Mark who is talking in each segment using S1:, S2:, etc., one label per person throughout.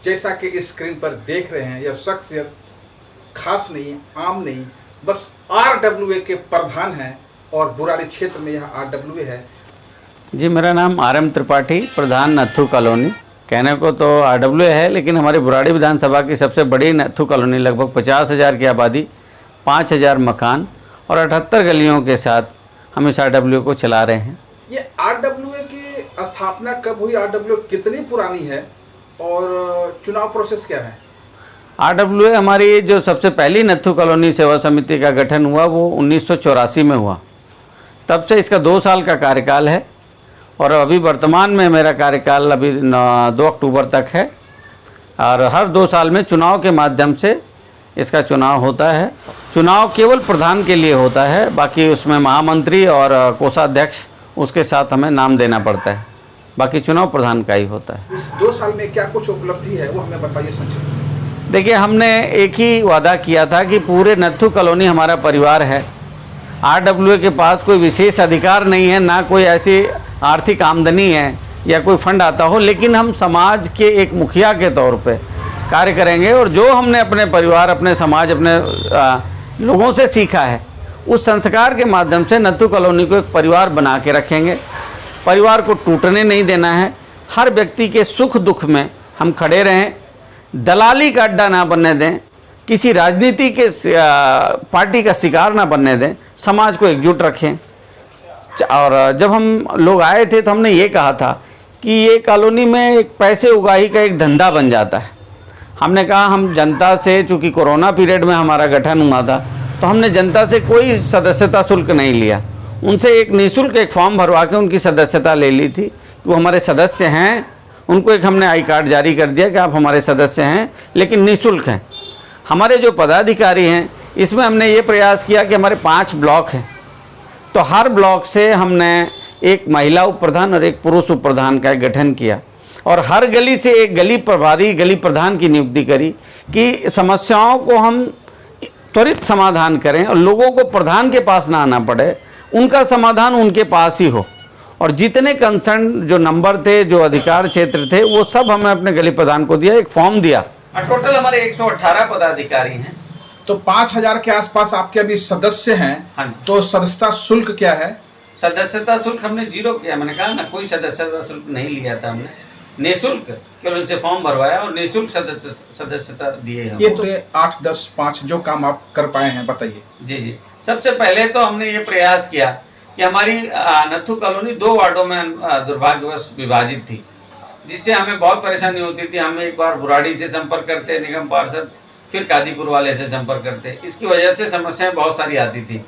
S1: जैसा कि इस स्क्रीन पर देख रहे हैं, यह शख्सियत खास नहीं, आम नहीं, बस RWA के प्रधान हैं और बुराड़ी क्षेत्र में यह RWA है।
S2: जी, मेरा नाम RM त्रिपाठी, प्रधान नत्थू कॉलोनी। कहने को तो RWA है, लेकिन हमारी बुराड़ी विधानसभा की सबसे बड़ी नत्थू कॉलोनी, लगभग 50,000 की आबादी, 5,000 मकान और 78 गलियों के साथ हम इस RWA को चला रहे हैं।
S1: ये RWA की स्थापना कब हुई, RWA कितनी पुरानी है और चुनाव प्रोसेस क्या है?
S2: RWA हमारी जो सबसे पहली नत्थू कॉलोनी सेवा समिति का गठन हुआ वो 1984 में हुआ। तब से इसका 2 साल का कार्यकाल है और अभी वर्तमान में मेरा कार्यकाल अभी 2 अक्टूबर तक है और हर 2 साल में चुनाव के माध्यम से इसका चुनाव होता है। चुनाव केवल प्रधान के लिए होता है, बाकी उसमें महामंत्री और कोषाध्यक्ष उसके साथ हमें नाम देना पड़ता है, बाकी चुनाव प्रधान का ही होता है।
S1: इस 2 साल में क्या कुछ उपलब्धि है वो हमें बताइए संक्षिप्त।
S2: देखिए, हमने एक ही वादा किया था कि पूरे नत्थू कॉलोनी हमारा परिवार है। RWA के पास कोई विशेष अधिकार नहीं है, ना कोई ऐसी आर्थिक आमदनी है या कोई फंड आता हो, लेकिन हम समाज के एक मुखिया के तौर पे कार्य करेंगे और जो हमने अपने परिवार, अपने समाज, अपने लोगों से सीखा है उस संस्कार के माध्यम से नत्थू कॉलोनी को एक परिवार बना के रखेंगे। परिवार को टूटने नहीं देना है, हर व्यक्ति के सुख दुख में हम खड़े रहें, दलाली का अड्डा ना बनने दें, किसी राजनीति के पार्टी का शिकार ना बनने दें, समाज को एकजुट रखें। और जब हम लोग आए थे तो हमने ये कहा था कि ये कॉलोनी में एक पैसे उगाही का एक धंधा बन जाता है। हमने कहा हम जनता से, चूँकि कोरोना पीरियड में हमारा गठन हुआ था, तो हमने जनता से कोई सदस्यता शुल्क नहीं लिया, उनसे एक निःशुल्क एक फॉर्म भरवा के उनकी सदस्यता ले ली थी कि वो हमारे सदस्य हैं। उनको एक हमने आई कार्ड जारी कर दिया कि आप हमारे सदस्य हैं, लेकिन निःशुल्क हैं। हमारे जो पदाधिकारी हैं, इसमें हमने ये प्रयास किया कि हमारे 5 ब्लॉक हैं, तो हर ब्लॉक से हमने एक महिला उप प्रधान और एक पुरुष उप प्रधान का गठन किया और हर गली से एक गली प्रभारी, गली प्रधान की नियुक्ति करी कि समस्याओं को हम त्वरित समाधान करें और लोगों को प्रधान के पास ना आना पड़े, उनका समाधान उनके पास ही हो। और जितने कंसर्न जो नंबर थे, जो अधिकार क्षेत्र थे, वो सब हमें अपने गली प्रधान को दिया, एक फॉर्म दिया।
S3: टोटल हमारे 118 पदाधिकारी हैं।
S1: तो 5,000 के आसपास आपके अभी सदस्य हैं।
S3: हाँ।
S1: तो सदस्यता शुल्क क्या है?
S3: सदस्यता शुल्क हमने 0 किया, मैंने कहा ना, कोई सदस्यता शुल्क नहीं लिया था हमने, निःशुल्क केवल उनसे फॉर्म भरवाया और निःशुल्क सदस्यता दिए हम।
S1: ये तो 8, 10, 5 जो काम आप कर पाए हैं बताइए।
S3: जी, सबसे पहले तो हमने ये प्रयास किया कि हमारी नत्थू कॉलोनी 2 वार्डों में दुर्भाग्यवश विभाजित थी, जिससे हमें बहुत परेशानी होती थी। हम एक बार बुराड़ी से संपर्क करते, निगम पार्षद, फिर कादीपुर वाले से संपर्क करते, इसकी वजह से समस्याएं बहुत सारी आती थी।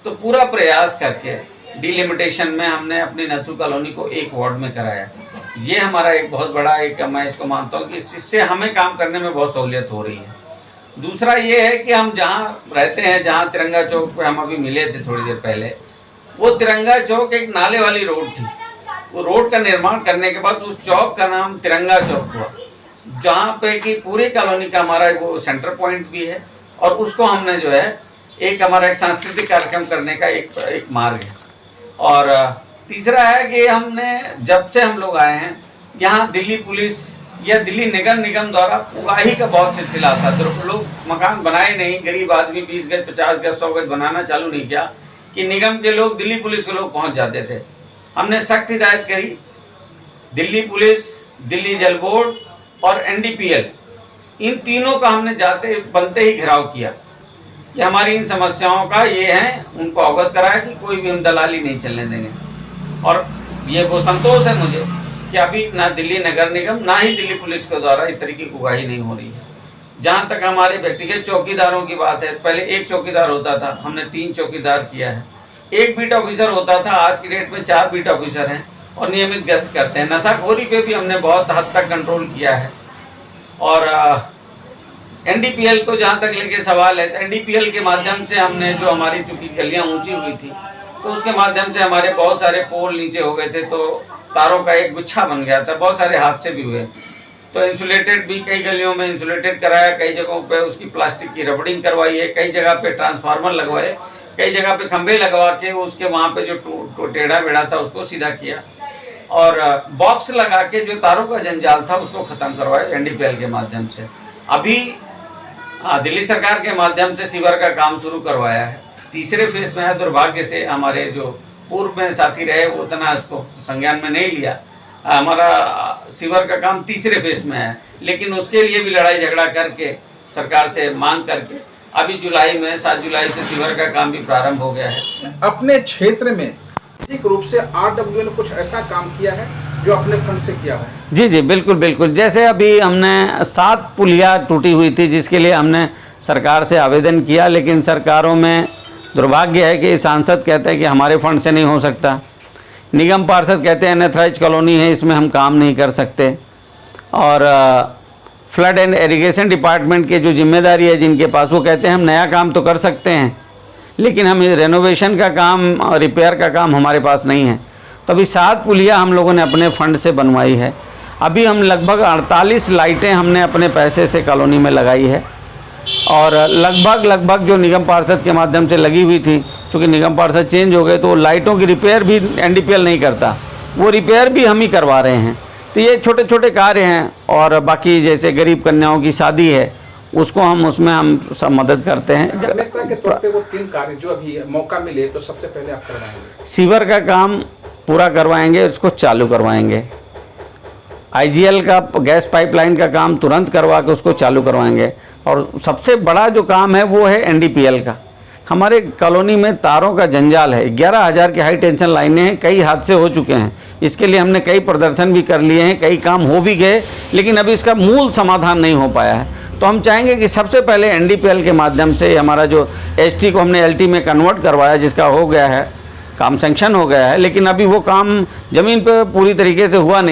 S3: तो पूरा प्रयास करके डिलिमिटेशन में हमने अपनी नत्थू कॉलोनी को 1 वार्ड में कराया। ये हमारा एक बहुत बड़ा मैं इसको मानता हूँ कि इससे हमें काम करने में बहुत सहूलियत हो रही है। दूसरा ये है कि हम जहाँ रहते हैं, जहाँ तिरंगा चौक पे हम अभी मिले थे थोड़ी देर पहले, वो तिरंगा चौक एक नाले वाली रोड थी। वो रोड का निर्माण करने के बाद उस चौक का नाम तिरंगा चौक हुआ, जहाँ पे कि पूरी कॉलोनी का हमारा वो सेंटर पॉइंट भी है और उसको हमने जो है एक हमारा एक सांस्कृतिक कार्यक्रम करने का एक मार्ग है। और तीसरा है कि हमने जब से हम लोग आए हैं यहाँ, दिल्ली पुलिस या दिल्ली नगर निगम द्वारा उगाही का बहुत सिलसिला था। तो लोग मकान बनाए नहीं, गरीब आदमी 20 गज, 50 गज, 100 गज बनाना चालू नहीं किया कि निगम के लोग, दिल्ली पुलिस के लोग पहुंच जाते थे। हमने सख्त हिदायत करी, दिल्ली पुलिस, दिल्ली जल बोर्ड और NDPL, इन तीनों का हमने बनते ही घेराव किया कि हमारी इन समस्याओं का ये है, उनको अवगत कराया कि कोई भी हम दलाली नहीं चलने देंगे। और ये वो संतोष है मुझे कि अभी ना दिल्ली नगर निगम ना ही दिल्ली पुलिस के द्वारा इस तरीके की उगाही नहीं हो रही है। जहाँ तक हमारे व्यक्तिगत चौकीदारों की बात है, पहले 1 चौकीदार होता था, हमने 3 चौकीदार किया है। 1 बीट ऑफिसर होता था, आज की डेट में 4 बीट ऑफिसर हैं और नियमित गश्त करते हैं। नशाखोरी पे भी हमने बहुत हद तक कंट्रोल किया है। और NDPL को जहाँ तक लेके सवाल है, तो NDPL के माध्यम से हमने जो हमारी चूँकि गलियाँ ऊंची हुई थी, तो उसके माध्यम से हमारे बहुत सारे पोल नीचे हो गए थे, तो तारों का एक गुच्छा बन गया था, बहुत सारे हादसे भी हुए। तो इंसुलेटेड भी कई गलियों में इंसुलेटेड कराया, कई जगहों पे उसकी प्लास्टिक की रबड़िंग करवाई है, कई जगह पे ट्रांसफार्मर लगवाए, कई जगह पे खंभे लगवा के उसके वहाँ पे जो टेढ़ा बेढ़ा था उसको सीधा किया। और बॉक्स लगा के जो तारों का जंजाल था उसको ख़त्म करवाया एनडीपीएल के माध्यम से। अभी दिल्ली सरकार के माध्यम से सीवर का काम शुरू करवाया है, तीसरे फेज में है। दुर्भाग्य से हमारे जो पूर्व में साथी रहे वो उतना उसको संज्ञान में नहीं लिया। हमारा सीवर का काम तीसरे फेज में है, लेकिन उसके लिए भी लड़ाई झगड़ा करके सरकार से मांग करके अभी जुलाई में 7 जुलाई से सीवर का काम भी प्रारंभ हो गया है।
S1: अपने क्षेत्र में एक रूप से आरडब्ल्यूए ने कुछ ऐसा काम किया है जो अपने फंड से किया है?
S2: जी जी बिल्कुल बिल्कुल। जैसे अभी हमने 7 पुलिया टूटी हुई थी जिसके लिए हमने सरकार से आवेदन किया, लेकिन सरकारों में दुर्भाग्य है कि सांसद कहते हैं कि हमारे फंड से नहीं हो सकता, निगम पार्षद कहते हैं अनऑथराइज्ड कॉलोनी है इसमें हम काम नहीं कर सकते, और फ्लड एंड इरिगेशन डिपार्टमेंट के जो जिम्मेदारी है जिनके पास वो कहते हैं हम नया काम तो कर सकते हैं लेकिन हम रेनोवेशन का काम और रिपेयर का काम हमारे पास नहीं है। तो अभी 7 पुलिया हम लोगों ने अपने फंड से बनवाई है। अभी हम लगभग 48 लाइटें हमने अपने पैसे से कॉलोनी में लगाई है, और लगभग जो निगम पार्षद के माध्यम से लगी हुई थी, क्योंकि निगम पार्षद चेंज हो गए तो लाइटों की रिपेयर भी एनडीपीएल नहीं करता, वो रिपेयर भी हम ही करवा रहे हैं। तो ये छोटे छोटे कार्य हैं, और बाकी जैसे गरीब कन्याओं की शादी है उसको उसमें हम सब मदद करते हैं।
S1: प्राथमिकता के तौर पे वो 3 कार्य जो अभी मौका मिले तो सबसे पहले आप करवाएंगे?
S2: सीवर का काम पूरा करवाएंगे, उसको चालू करवाएंगे। आईजीएल का गैस पाइपलाइन का काम तुरंत करवा के उसको चालू करवाएंगे, और सबसे बड़ा जो काम है वो है एनडीपीएल का। हमारे कॉलोनी में तारों का जंजाल है, 11,000 की हाई टेंशन लाइनें हैं, कई हादसे हो चुके हैं। इसके लिए हमने कई प्रदर्शन भी कर लिए हैं, कई काम हो भी गए, लेकिन अभी इसका मूल समाधान नहीं हो पाया है। तो हम चाहेंगे कि सबसे पहले एनडीपीएल के माध्यम से हमारा जो एसटी को हमने एलटी में कन्वर्ट करवाया, जिसका हो गया है काम, सैंक्शन हो गया है, लेकिन अभी वो काम ज़मीन पर पूरी तरीके से हुआ नहीं।